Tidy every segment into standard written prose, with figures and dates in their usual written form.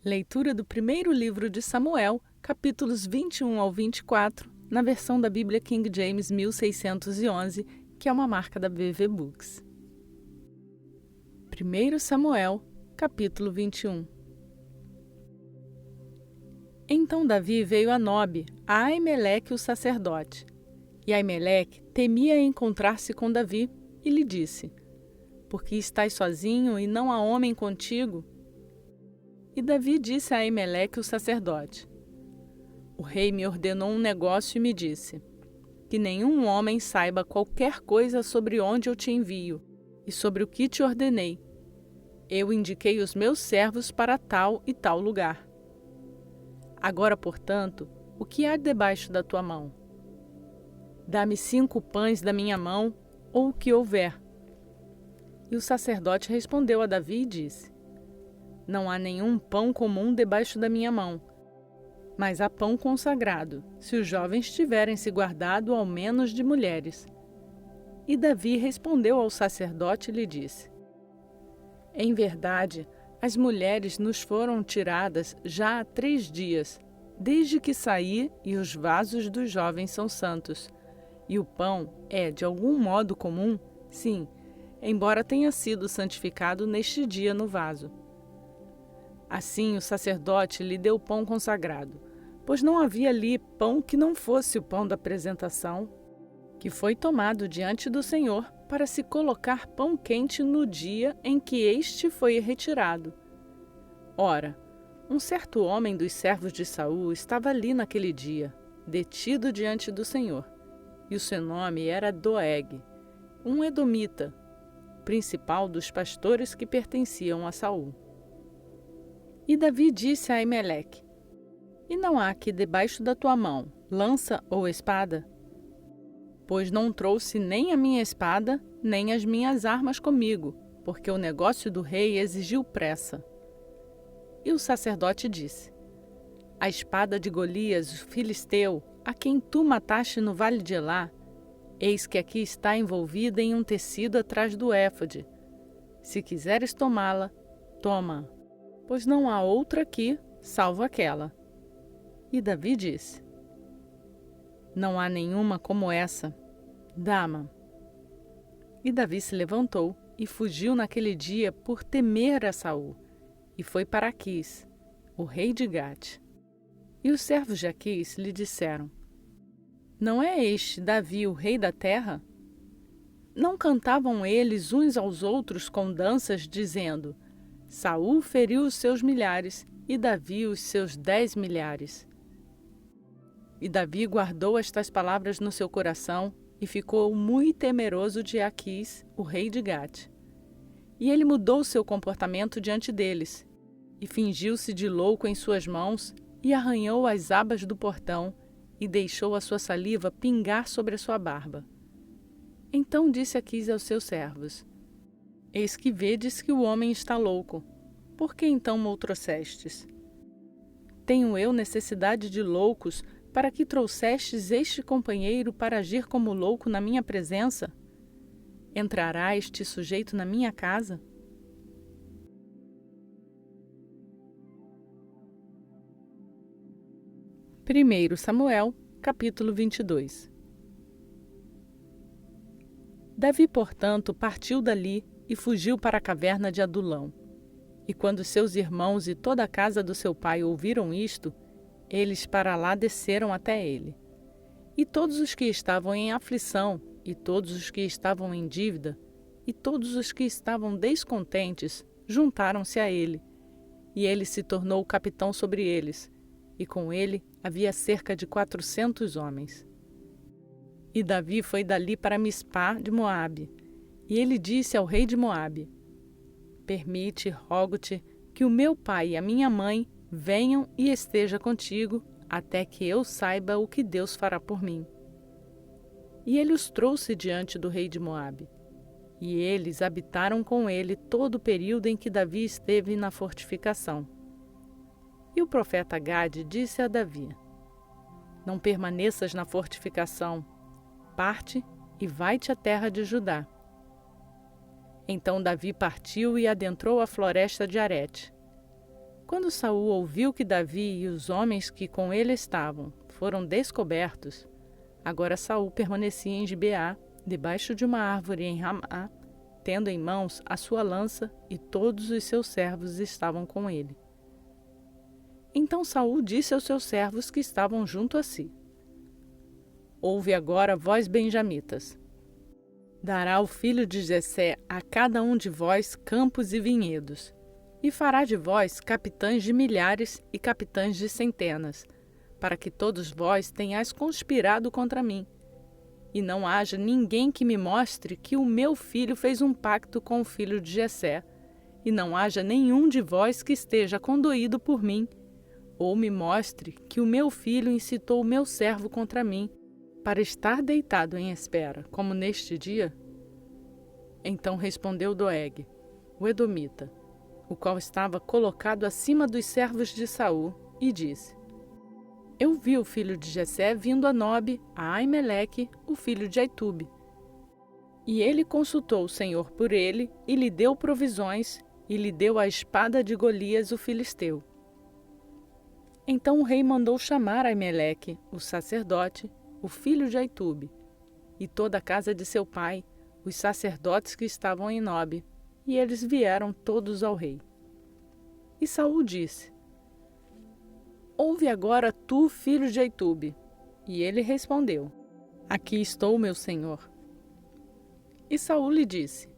Leitura do primeiro livro de Samuel, capítulos 21 ao 24, na versão da Bíblia King James 1611, que é uma marca da BV Books. 1 Samuel, capítulo 21. Então Davi veio a Nobe, a Aimeleque o sacerdote. E Aimeleque temia encontrar-se com Davi, e lhe disse: Por que estás sozinho e não há homem contigo? E Davi disse a Aimeleque o sacerdote: O rei me ordenou um negócio e me disse: Que nenhum homem saiba qualquer coisa sobre onde eu te envio e sobre o que te ordenei. Eu indiquei os meus servos para tal e tal lugar. Agora, portanto, o que há debaixo da tua mão? Dá-me 5 pães da minha mão, ou o que houver. E o sacerdote respondeu a Davi e disse: Não há nenhum pão comum debaixo da minha mão, mas há pão consagrado, se os jovens tiverem se guardado ao menos de mulheres. E Davi respondeu ao sacerdote e lhe disse: Em verdade, as mulheres nos foram tiradas já há 3 dias, desde que saí, e os vasos dos jovens são santos. E o pão é, de algum modo comum? Sim, embora tenha sido santificado neste dia no vaso. Assim o sacerdote lhe deu pão consagrado, pois não havia ali pão que não fosse o pão da apresentação, que foi tomado diante do Senhor para se colocar pão quente no dia em que este foi retirado. Ora, um certo homem dos servos de Saul estava ali naquele dia, detido diante do Senhor, e o seu nome era Doeg, um edomita, principal dos pastores que pertenciam a Saul. E Davi disse a Aimeleque: E não há aqui debaixo da tua mão lança ou espada? Pois não trouxe nem a minha espada, nem as minhas armas comigo, porque o negócio do rei exigiu pressa. E o sacerdote disse: A espada de Golias, o filisteu, a quem tu mataste no vale de Elá, eis que aqui está envolvida em um tecido atrás do éfode. Se quiseres tomá-la, toma, pois não há outra aqui, salvo aquela. E Davi disse: Não há nenhuma como essa, dá-ma. E Davi se levantou e fugiu naquele dia por temer a Saul, e foi para Aquis, o rei de Gate. E os servos de Aquis lhe disseram: Não é este Davi o rei da terra? Não cantavam eles uns aos outros com danças, dizendo: Saul feriu os seus milhares, e Davi os seus 10 milhares. E Davi guardou estas palavras no seu coração, e ficou muito temeroso de Aquis, o rei de Gate. E ele mudou seu comportamento diante deles, e fingiu-se de louco em suas mãos, e arranhou as abas do portão, e deixou a sua saliva pingar sobre a sua barba. Então disse Aquis aos seus servos: Eis que vedes que o homem está louco. Por que então mo trouxestes? Tenho eu necessidade de loucos para que trouxestes este companheiro para agir como louco na minha presença? Entrará este sujeito na minha casa? Primeiro Samuel, capítulo 22. Davi, portanto, partiu dali e fugiu para a caverna de Adulão. E quando seus irmãos e toda a casa do seu pai ouviram isto, eles para lá desceram até ele. E todos os que estavam em aflição, e todos os que estavam em dívida, e todos os que estavam descontentes, juntaram-se a ele. E ele se tornou o capitão sobre eles, e com ele havia cerca de 400 homens. E Davi foi dali para Mispá de Moabe, e ele disse ao rei de Moabe: Permite, rogo-te, que o meu pai e a minha mãe venham e esteja contigo, até que eu saiba o que Deus fará por mim. E ele os trouxe diante do rei de Moabe. E eles habitaram com ele todo o período em que Davi esteve na fortificação. E o profeta Gade disse a Davi: Não permaneças na fortificação, parte e vai-te à terra de Judá. Então Davi partiu e adentrou a floresta de Arete. Quando Saul ouviu que Davi e os homens que com ele estavam foram descobertos, agora Saul permanecia em Gibeá, debaixo de uma árvore em Ramá, tendo em mãos a sua lança, e todos os seus servos estavam com ele. Então Saul disse aos seus servos que estavam junto a si: Ouve agora, vós benjamitas. Dará o filho de Jessé a cada um de vós campos e vinhedos, e fará de vós capitães de milhares e capitães de centenas, para que todos vós tenhais conspirado contra mim, e não haja ninguém que me mostre que o meu filho fez um pacto com o filho de Jessé, e não haja nenhum de vós que esteja condoído por mim, ou me mostre que o meu filho incitou o meu servo contra mim, para estar deitado em espera, como neste dia? Então respondeu Doeg, o edomita, o qual estava colocado acima dos servos de Saul, e disse: Eu vi o filho de Jessé vindo a Nobe, a Aimeleque, o filho de Aitube. E ele consultou o Senhor por ele, e lhe deu provisões, e lhe deu a espada de Golias, o filisteu. Então o rei mandou chamar Aimeleque, o sacerdote, o filho de Aitube, e toda a casa de seu pai, os sacerdotes que estavam em Nobe, e eles vieram todos ao rei. E Saul disse: Ouve agora tu, filho de Aitube. E ele respondeu: Aqui estou, meu senhor. E Saul lhe disse: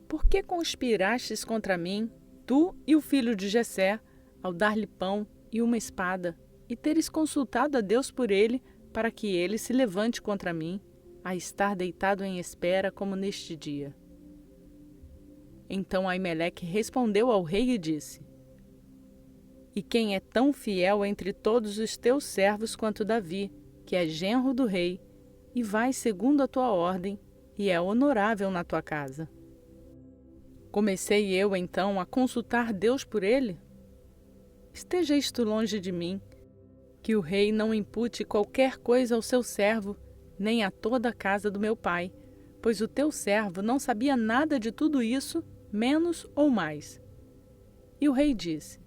Por que conspirastes contra mim, tu e o filho de Jessé, ao dar-lhe pão e uma espada, e teres consultado a Deus por ele, para que ele se levante contra mim, a estar deitado em espera como neste dia? Então Aimeleque respondeu ao rei e disse: E quem é tão fiel entre todos os teus servos quanto Davi, que é genro do rei, e vai segundo a tua ordem, e é honorável na tua casa? Comecei eu então a consultar Deus por ele? Esteja isto longe de mim, que o rei não impute qualquer coisa ao seu servo, nem a toda a casa do meu pai, pois o teu servo não sabia nada de tudo isso, menos ou mais. E o rei disse: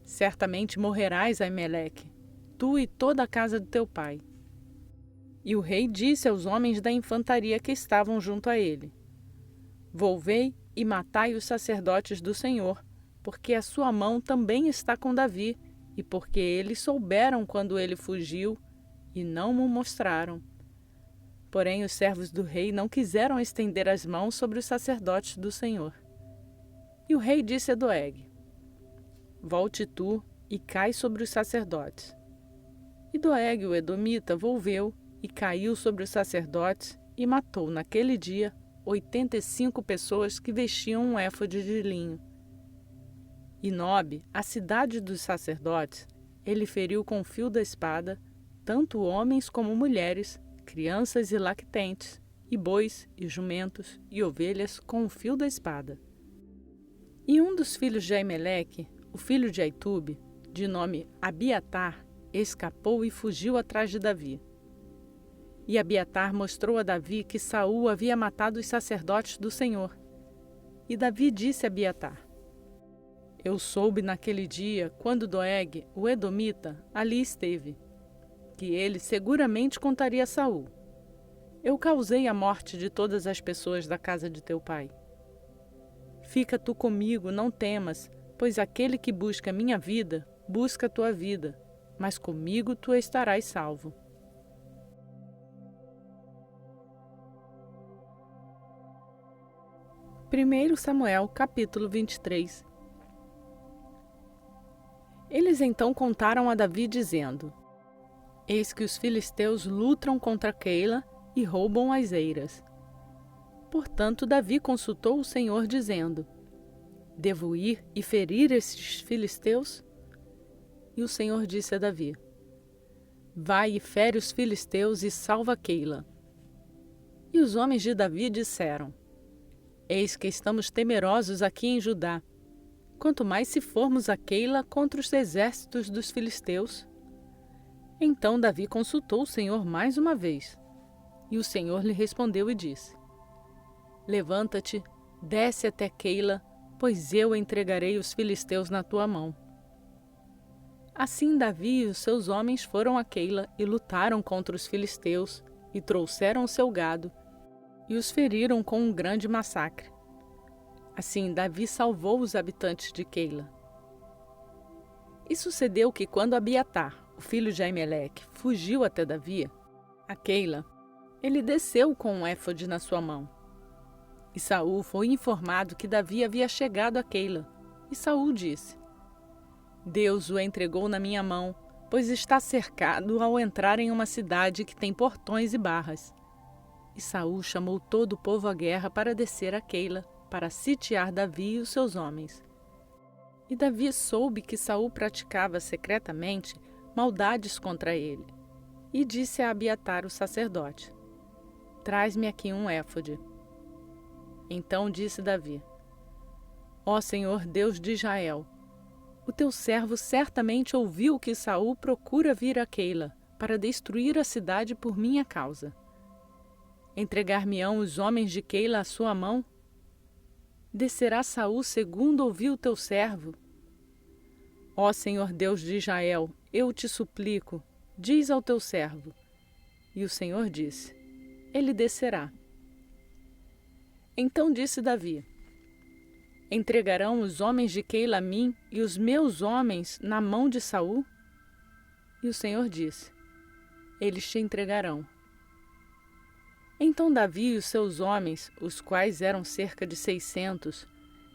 Certamente morrerás, Aimeleque, tu e toda a casa do teu pai. E o rei disse aos homens da infantaria que estavam junto a ele: Volvei e matai os sacerdotes do Senhor, porque a sua mão também está com Davi, e porque eles souberam quando ele fugiu, e não mo mostraram. Porém os servos do rei não quiseram estender as mãos sobre os sacerdotes do Senhor. E o rei disse a Doeg: Volte tu e cai sobre os sacerdotes. E Doeg, o edomita, volveu e caiu sobre os sacerdotes e matou naquele dia 85 pessoas que vestiam um éfode de linho. E Nobe, a cidade dos sacerdotes, ele feriu com o fio da espada, tanto homens como mulheres, crianças e lactentes, e bois, e jumentos, e ovelhas com o fio da espada. E um dos filhos de Aimeleque, o filho de Aitube, de nome Abiatar, escapou e fugiu atrás de Davi. E Abiatar mostrou a Davi que Saul havia matado os sacerdotes do Senhor. E Davi disse a Abiatar: Eu soube naquele dia, quando Doeg, o edomita, ali esteve, que ele seguramente contaria a Saul. Eu causei a morte de todas as pessoas da casa de teu pai. Fica tu comigo, não temas, pois aquele que busca minha vida, busca a tua vida, mas comigo tu estarás salvo. Primeiro Samuel, capítulo 23. Eles então contaram a Davi, dizendo: Eis que os filisteus lutam contra Keila e roubam as eiras. Portanto, Davi consultou o Senhor, dizendo: Devo ir e ferir esses filisteus? E o Senhor disse a Davi: Vai e fere os filisteus e salva Keila. E os homens de Davi disseram: Eis que estamos temerosos aqui em Judá. Quanto mais se formos a Keila contra os exércitos dos filisteus. Então Davi consultou o Senhor mais uma vez. E o Senhor lhe respondeu e disse: Levanta-te, desce até Keila, pois eu entregarei os filisteus na tua mão. Assim Davi e os seus homens foram a Keila e lutaram contra os filisteus, e trouxeram o seu gado, e os feriram com um grande massacre. Assim Davi salvou os habitantes de Keila. E sucedeu que quando Abiatar, o filho de Aimeleque, fugiu até Davi, a Keila, ele desceu com um éfode na sua mão. E Saul foi informado que Davi havia chegado a Keila. E Saul disse: Deus o entregou na minha mão, pois está cercado ao entrar em uma cidade que tem portões e barras. E Saul chamou todo o povo à guerra para descer a Keila, para sitiar Davi e os seus homens. E Davi soube que Saul praticava secretamente maldades contra ele, e disse a Abiatar o sacerdote: Traz-me aqui um éfode. Então disse Davi: Ó Senhor Deus de Israel, o teu servo certamente ouviu que Saul procura vir a Keila para destruir a cidade por minha causa. Entregar-me-ão os homens de Keila à sua mão? Descerá Saul segundo ouviu o teu servo? Ó Senhor Deus de Israel, eu te suplico, diz ao teu servo. E o Senhor disse: Ele descerá. Então disse Davi: Entregarão os homens de Keila a mim e os meus homens na mão de Saul? E o Senhor disse: Eles te entregarão. Então Davi e os seus homens, os quais eram cerca de 600,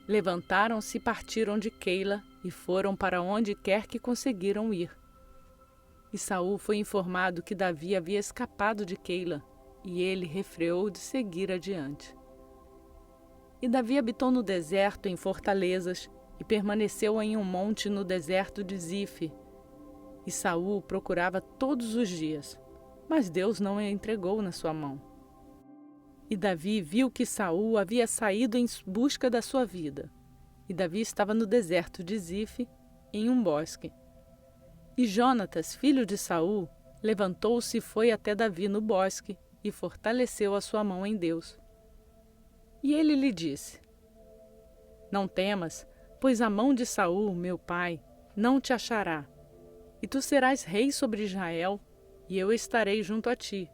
levantaram-se e partiram de Keila e foram para onde quer que conseguiram ir. E Saul foi informado que Davi havia escapado de Keila, e ele refreou de seguir adiante. E Davi habitou no deserto em fortalezas, e permaneceu em um monte no deserto de Zife. E Saul procurava todos os dias, mas Deus não o entregou na sua mão. E Davi viu que Saul havia saído em busca da sua vida. E Davi estava no deserto de Zife, em um bosque. E Jonatas, filho de Saul, levantou-se e foi até Davi no bosque, e fortaleceu a sua mão em Deus. E ele lhe disse: Não temas, pois a mão de Saul, meu pai, não te achará. E tu serás rei sobre Israel, e eu estarei junto a ti.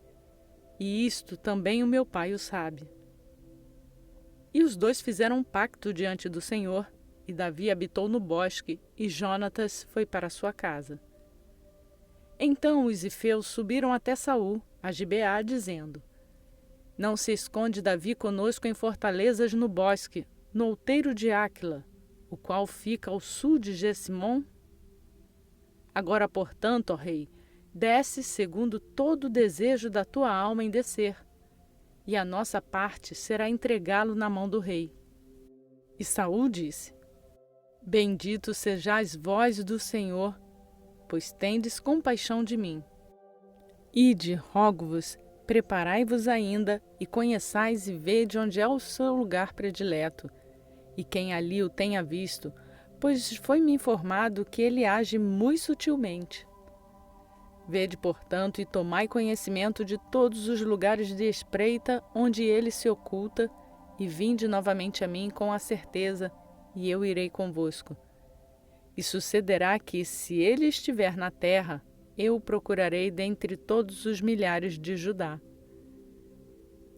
E isto também o meu pai o sabe. E os dois fizeram um pacto diante do Senhor, e Davi habitou no bosque, e Jonatas foi para sua casa. Então os zifeus subiram até Saul, a Gibeá, dizendo: Não se esconde Davi conosco em fortalezas no bosque, no outeiro de Áquila, o qual fica ao sul de Gessimom? Agora, portanto, ó rei, desce segundo todo o desejo da tua alma em descer, e a nossa parte será entregá-lo na mão do rei. E Saul disse: Bendito sejais vós do Senhor, pois tendes compaixão de mim. Ide, rogo-vos, preparai-vos ainda, e conheçais e vede onde é o seu lugar predileto, e quem ali o tenha visto, pois foi-me informado que ele age muito sutilmente. Vede, portanto, e tomai conhecimento de todos os lugares de espreita onde ele se oculta, e vinde novamente a mim com a certeza, e eu irei convosco. E sucederá que, se ele estiver na terra, eu o procurarei dentre todos os milhares de Judá.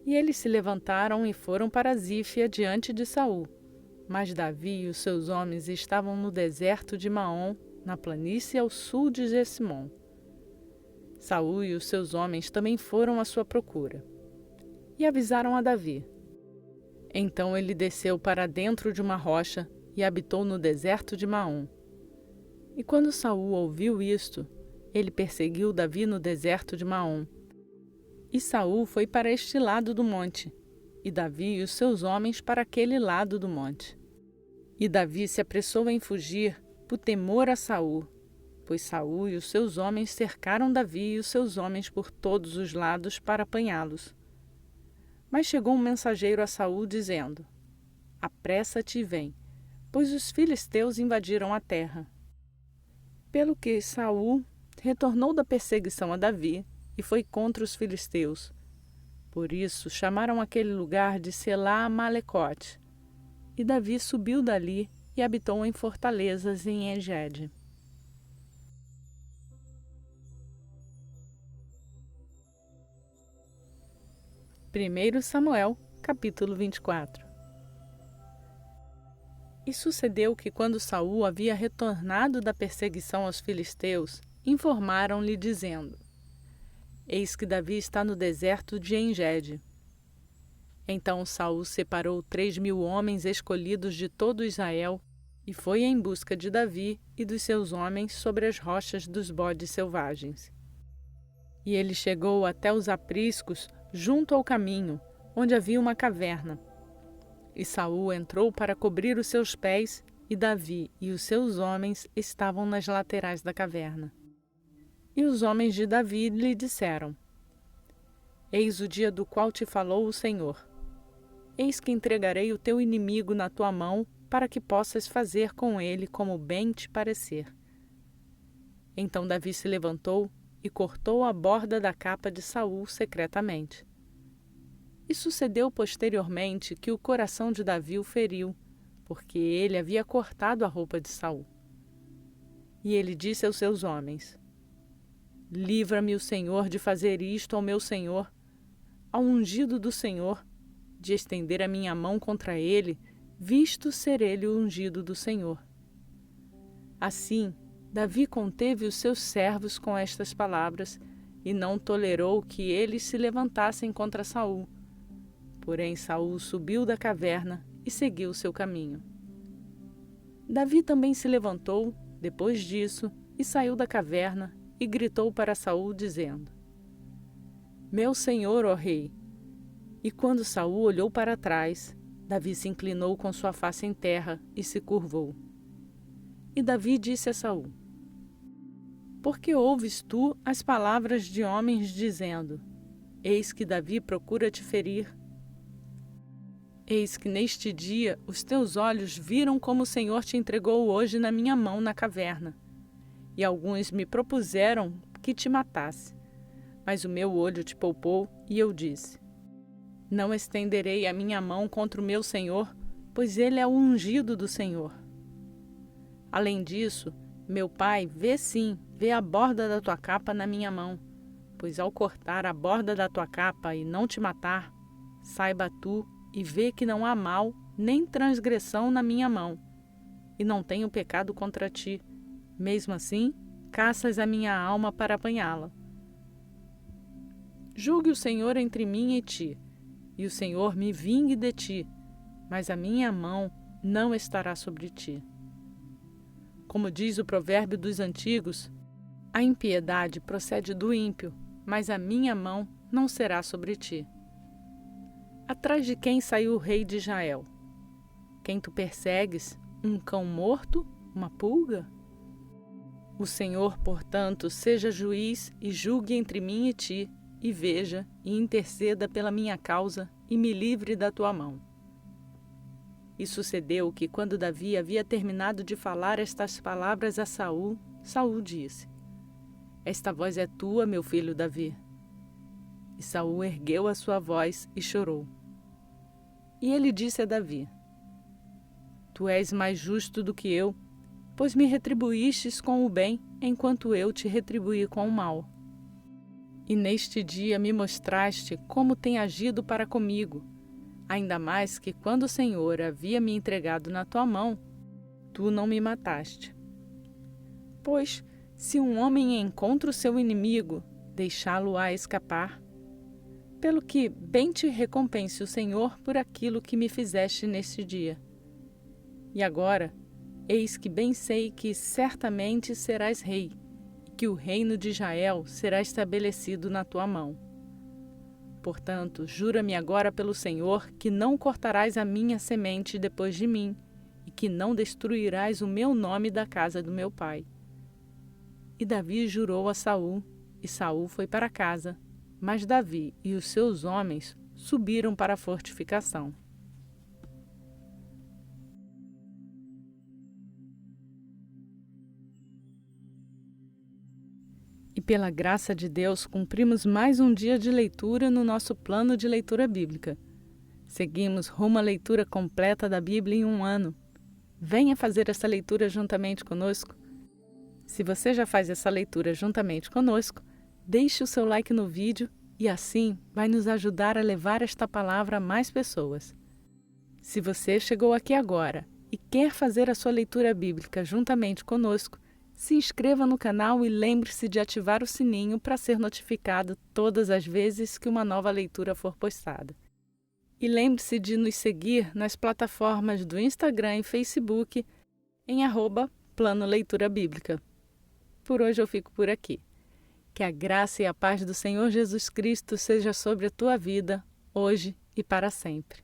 E eles se levantaram e foram para Zífia diante de Saul. Mas Davi e os seus homens estavam no deserto de Maom, na planície ao sul de Gessimom. Saul e os seus homens também foram à sua procura. E avisaram a Davi. Então ele desceu para dentro de uma rocha e habitou no deserto de Maom. E quando Saul ouviu isto, ele perseguiu Davi no deserto de Maom. E Saul foi para este lado do monte, e Davi e os seus homens para aquele lado do monte. E Davi se apressou em fugir, por temor a Saul, pois Saul e os seus homens cercaram Davi e os seus homens por todos os lados para apanhá-los. Mas chegou um mensageiro a Saul dizendo: Apressa-te e vem, pois os filisteus invadiram a terra. Pelo que Saul retornou da perseguição a Davi e foi contra os filisteus. Por isso chamaram aquele lugar de Selá Amalecote. E Davi subiu dali e habitou em fortalezas em Engede. 1 Samuel, capítulo 24. E sucedeu que, quando Saul havia retornado da perseguição aos filisteus, informaram-lhe, dizendo: Eis que Davi está no deserto de Engede. Então Saul separou 3.000 homens escolhidos de todo Israel e foi em busca de Davi e dos seus homens sobre as rochas dos bodes selvagens. E ele chegou até os apriscos, junto ao caminho, onde havia uma caverna. E Saul entrou para cobrir os seus pés, e Davi e os seus homens estavam nas laterais da caverna. E os homens de Davi lhe disseram: Eis o dia do qual te falou o Senhor. Eis que entregarei o teu inimigo na tua mão, para que possas fazer com ele como bem te parecer. Então Davi se levantou e cortou a borda da capa de Saul secretamente. E sucedeu posteriormente que o coração de Davi o feriu, porque ele havia cortado a roupa de Saul. E ele disse aos seus homens: Livra-me o Senhor de fazer isto ao meu senhor, ao ungido do Senhor, de estender a minha mão contra ele, visto ser ele o ungido do Senhor. Assim, Davi conteve os seus servos com estas palavras, e não tolerou que eles se levantassem contra Saul. Porém Saul subiu da caverna e seguiu seu caminho. Davi também se levantou, depois disso, e saiu da caverna, e gritou para Saul, dizendo: Meu senhor, ó rei! E quando Saul olhou para trás, Davi se inclinou com sua face em terra e se curvou. E Davi disse a Saul: Por que ouves tu as palavras de homens dizendo: Eis que Davi procura te ferir? Eis que neste dia os teus olhos viram como o Senhor te entregou hoje na minha mão na caverna. E alguns me propuseram que te matasse. Mas o meu olho te poupou, e eu disse: Não estenderei a minha mão contra o meu Senhor, pois ele é o ungido do Senhor. Além disso, meu pai vê a borda da tua capa na minha mão, pois ao cortar a borda da tua capa e não te matar, saiba tu e vê que não há mal nem transgressão na minha mão, e não tenho pecado contra ti. Mesmo assim, caças a minha alma para apanhá-la. Julgue o Senhor entre mim e ti, e o Senhor me vingue de ti, mas a minha mão não estará sobre ti. Como diz o provérbio dos antigos, a impiedade procede do ímpio, mas a minha mão não será sobre ti. Atrás de quem saiu o rei de Israel? Quem tu persegues? Um cão morto? Uma pulga? O Senhor, portanto, seja juiz e julgue entre mim e ti, e veja e interceda pela minha causa e me livre da tua mão. E sucedeu que, quando Davi havia terminado de falar estas palavras a Saul, Saul disse: Esta voz é tua, meu filho Davi. E Saul ergueu a sua voz e chorou. E ele disse a Davi: Tu és mais justo do que eu, pois me retribuístes com o bem, enquanto eu te retribuí com o mal. E neste dia me mostraste como tem agido para comigo, ainda mais que quando o Senhor havia me entregado na tua mão, tu não me mataste. Pois, se um homem encontra o seu inimigo, deixá-lo-á escapar. Pelo que bem te recompense o Senhor por aquilo que me fizeste neste dia. E agora, eis que bem sei que certamente serás rei, e que o reino de Israel será estabelecido na tua mão. Portanto, jura-me agora pelo Senhor que não cortarás a minha semente depois de mim, e que não destruirás o meu nome da casa do meu pai. E Davi jurou a Saul, e Saul foi para casa, mas Davi e os seus homens subiram para a fortificação. E pela graça de Deus, cumprimos mais um dia de leitura no nosso plano de leitura bíblica. Seguimos rumo à leitura completa da Bíblia em um ano. Venha fazer essa leitura juntamente conosco. Se você já faz essa leitura juntamente conosco, deixe o seu like no vídeo e assim vai nos ajudar a levar esta palavra a mais pessoas. Se você chegou aqui agora e quer fazer a sua leitura bíblica juntamente conosco, se inscreva no canal e lembre-se de ativar o sininho para ser notificado todas as vezes que uma nova leitura for postada. E lembre-se de nos seguir nas plataformas do Instagram e Facebook em @Plano Leitura Bíblica. Por hoje eu fico por aqui. Que a graça e a paz do Senhor Jesus Cristo seja sobre a tua vida, hoje e para sempre.